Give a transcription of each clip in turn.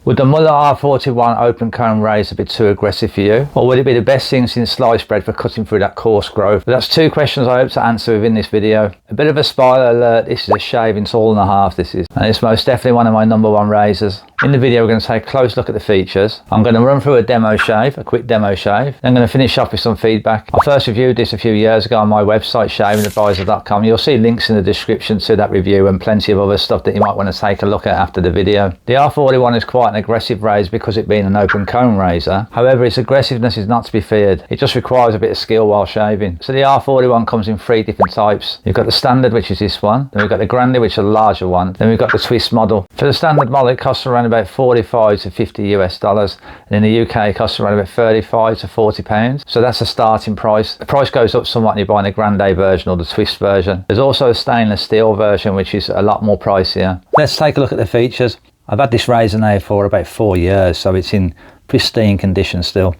Would the Muhle R41 open comb razor be too aggressive for you? Or would it be the best thing since sliced bread for cutting through that coarse growth? But that's two questions I hope to answer within this video. A bit of a spoiler alert, this is a shaving tool and a half, this is. And it's most definitely one of my #1 razors. In the video we're going to take a close look at the features. I'm going to run through a demo shave, a quick demo shave. Then I'm going to finish off with some feedback. I first reviewed this a few years ago on my website, shavingadvisor.com. You'll see links in the description to that review and plenty of other stuff that you might want to take a look at after the video. The R41 is quite an aggressive razor because it being an open comb razor. However, its aggressiveness is not to be feared. It just requires a bit of skill while shaving. So the R41 comes in 3 different types. You've got the standard, which is this one. Then we've got the grande, which is a larger one. Then we've got the twist model. For the standard model, it costs around about 45 to 50 US dollars. And in the UK, it costs around about 35 to 40 pounds. So that's a starting price. The price goes up somewhat when you're buying the grande version or the twist version. There's also a stainless steel version, which is a lot more pricier. Let's take a look at the features. I've had this razor now for about 4 years, so it's in pristine condition still.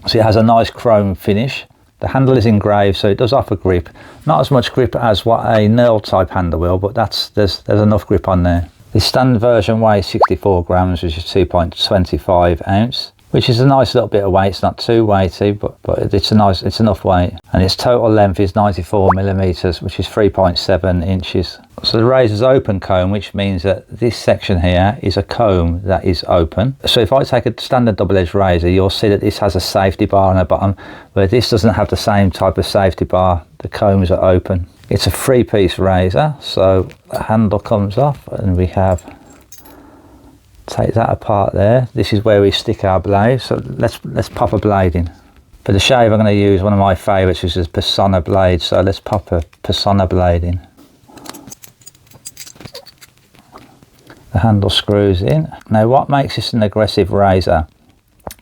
So it has a nice chrome finish. The handle is engraved, so it does offer grip. Not as much grip as what a nail type handle will, but there's enough grip on there. The standard version weighs 64 grams, which is 2.25 ounce, which is a nice little bit of weight. It's not too weighty, but it's enough weight. And its total length is 94 millimeters, which is 3.7 inches. So the razor's open comb, which means that this section here is a comb that is open. So if I take a standard double-edged razor, you'll see that this has a safety bar on the bottom, where this doesn't have the same type of safety bar. The combs are open. It's a 3-piece razor, so the handle comes off and we have, take that apart there. This is where we stick our blade, so let's pop a blade in. For the shave I'm going to use one of my favourites, which is a Personna blade, so let's pop a Personna blade in. The handle screws in. Now what makes this an aggressive razor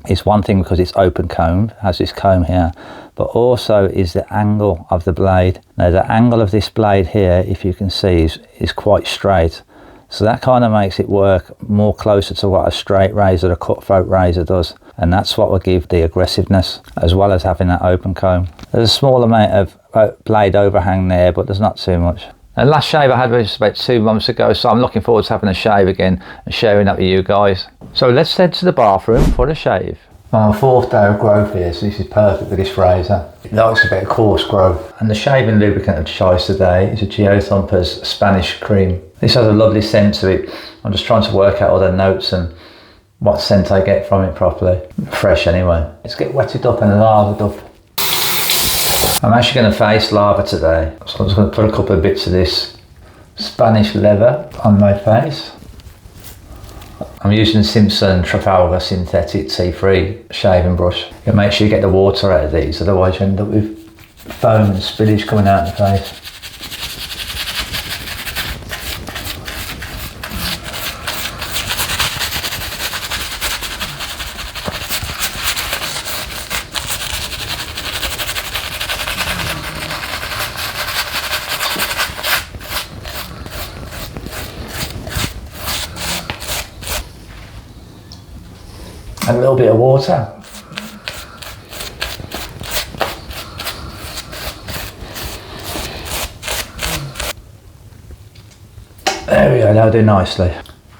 is one thing because it's open combed, has this comb here, but also is the angle of the blade. Now the angle of this blade here, if you can see, is quite straight. So that kind of makes it work more closer to what a straight razor, a cutthroat razor does. And that's what will give the aggressiveness, as well as having that open comb. There's a small amount of blade overhang there, but there's not too much. The last shave I had was about 2 months ago, so I'm looking forward to having a shave again and sharing that with you guys. So let's head to the bathroom for the shave. My 4th day of growth here, so this is perfect with this razor. It likes a bit of coarse growth. And the shaving lubricant of choice today is a Geothumper's Spanish Cream. This has a lovely scent to it. I'm just trying to work out all the notes and what scent I get from it properly. Fresh anyway. Let's get wetted up and lathered up. I'm actually going to face lather today, so I'm just going to put a couple of bits of this Spanish leather on my face. I'm using Simpson Trafalgar Synthetic T3 shaving brush. You make sure you get the water out of these, otherwise you end up with foam and spillage coming out of the face. And a little bit of water. There we go, that'll do nicely.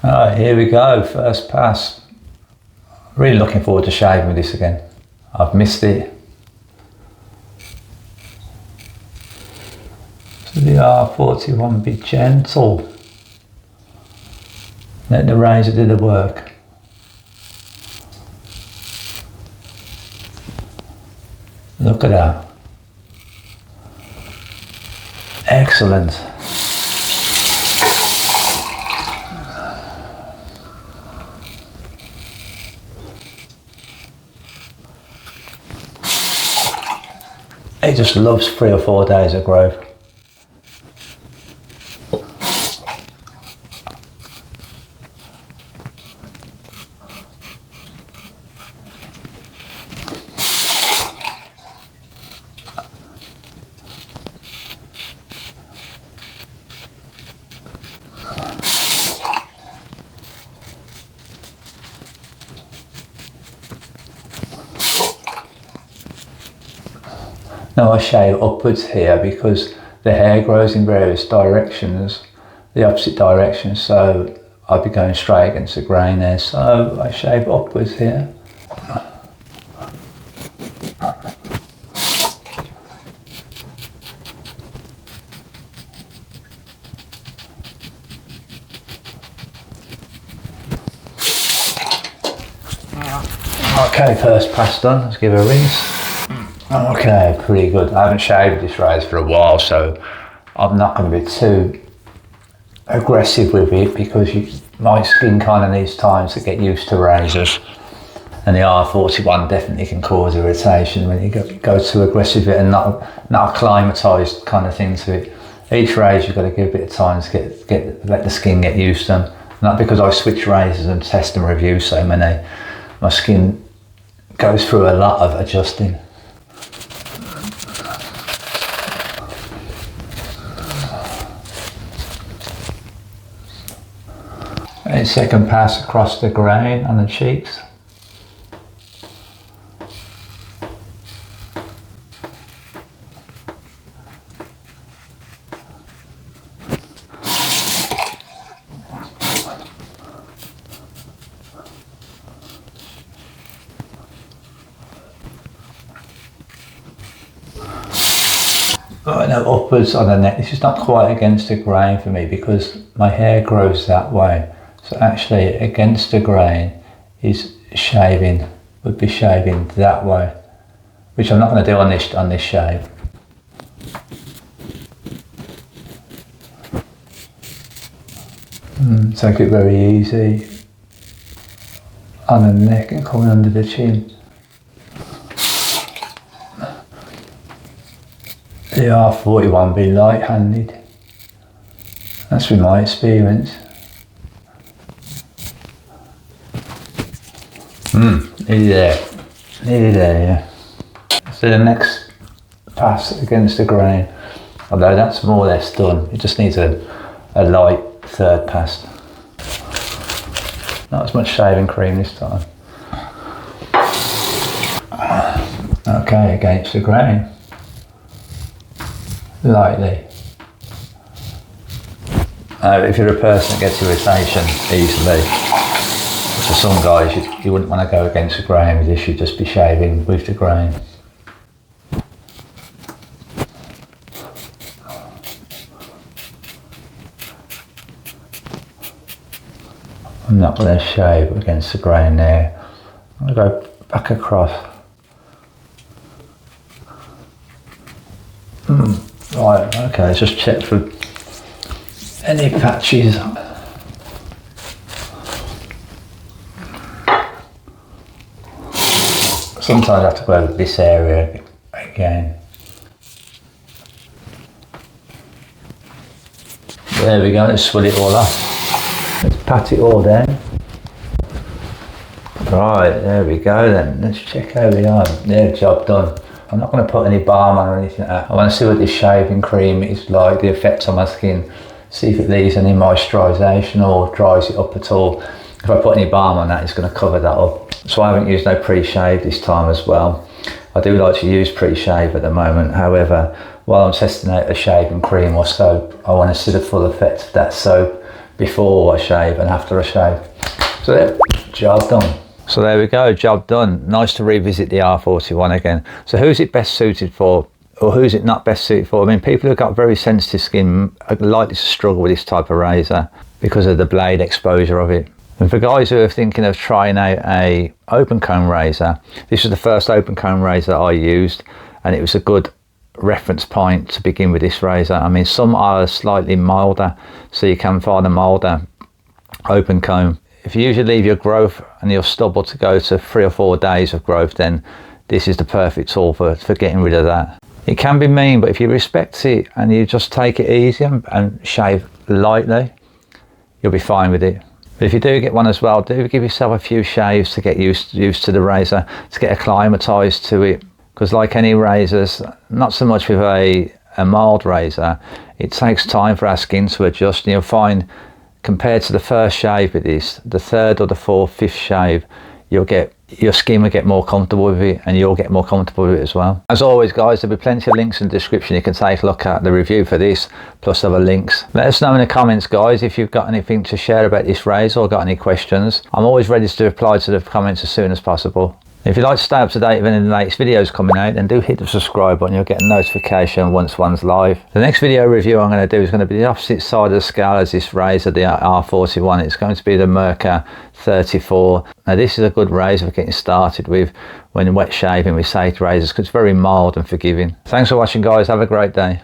Alright, here we go, first pass. Really looking forward to shaving with this again. I've missed it. So the R41, be gentle. Let the razor do the work. Look at that. Excellent. It just loves 3 or 4 days of growth. Now I shave upwards here because the hair grows in various directions, the opposite direction, so I'd be going straight against the grain there. So I shave upwards here. Okay, first pass done, let's give it a rinse. Okay, pretty good. I haven't shaved this razor for a while, so I'm not going to be too aggressive with it because my skin kind of needs time to get used to razors. And the R41 definitely can cause irritation when you go too aggressive with it and not acclimatised kind of thing to it. Each razor you've got to give a bit of time to let the skin get used to them. Not because I switch razors and test and review so many. My skin goes through a lot of adjusting. And second pass across the grain on the cheeks. Right, now upwards on the neck. This is not quite against the grain for me because my hair grows that way. So actually against the grain is shaving, would be shaving that way, which I'm not going to do on this shave. Take it very easy on the neck and coming under the chin. The R41 be light-handed. That's been my experience. Nearly there, yeah. So the next pass against the grain, although that's more or less done, it just needs a light third pass. Not as much shaving cream this time. Okay, against the grain. Lightly. If you're a person that gets irritation easily, for some guys you wouldn't want to go against the grain with this, you'd just be shaving with the grain. I'm not going to shave against the grain there. I'm going to go back across. Right, okay, let's just check for any patches. Sometimes I have to go over this area again. There we go, let's swell it all off. Let's pat it all down. Right, there we go then. Let's check how we are. There, job done. I'm not going to put any balm on or anything like that. I want to see what this shaving cream is like, the effect on my skin. See if it leaves any moisturisation or dries it up at all. If I put any balm on that, it's going to cover that up. So I haven't used no pre-shave this time as well. I do like to use pre-shave at the moment. However, while I'm testing out a shaving cream or soap, I want to see the full effect of that soap before I shave and after I shave. So there, job done. So there we go, job done. Nice to revisit the R41 again. So who's it best suited for, or who's it not best suited for? I mean, people who've got very sensitive skin are likely to struggle with this type of razor because of the blade exposure of it. And for guys who are thinking of trying out a open comb razor, this was the first open comb razor I used, and it was a good reference point to begin with this razor. I mean, some are slightly milder, so you can find a milder open comb. If you usually leave your growth and your stubble to go to 3 or 4 days of growth, then this is the perfect tool for getting rid of that. It can be mean, but if you respect it and you just take it easy and shave lightly, you'll be fine with it. But if you do get one as well, do give yourself a few shaves to get used to the razor, to get acclimatized to it. Because like any razors, not so much with a mild razor, it takes time for our skin to adjust, and you'll find compared to the first shave with this, the third or the fourth, fifth shave, you'll get your skin will get more comfortable with it and you'll get more comfortable with it as well. As always guys, there'll be plenty of links in the description. You can take a look at the review for this plus other links. Let us know in the comments guys if you've got anything to share about this razor or got any questions. I'm always ready to reply to the comments as soon as possible. If you'd like to stay up to date with any of the latest videos coming out, then do hit the subscribe button. You'll get a notification once one's live. The next video review I'm going to do is going to be the opposite side of the scale as this razor, the R41. It's going to be the Muhle R41. Now this is a good razor for getting started with when wet shaving with sage razors because it's very mild and forgiving. Thanks for watching guys, have a great day.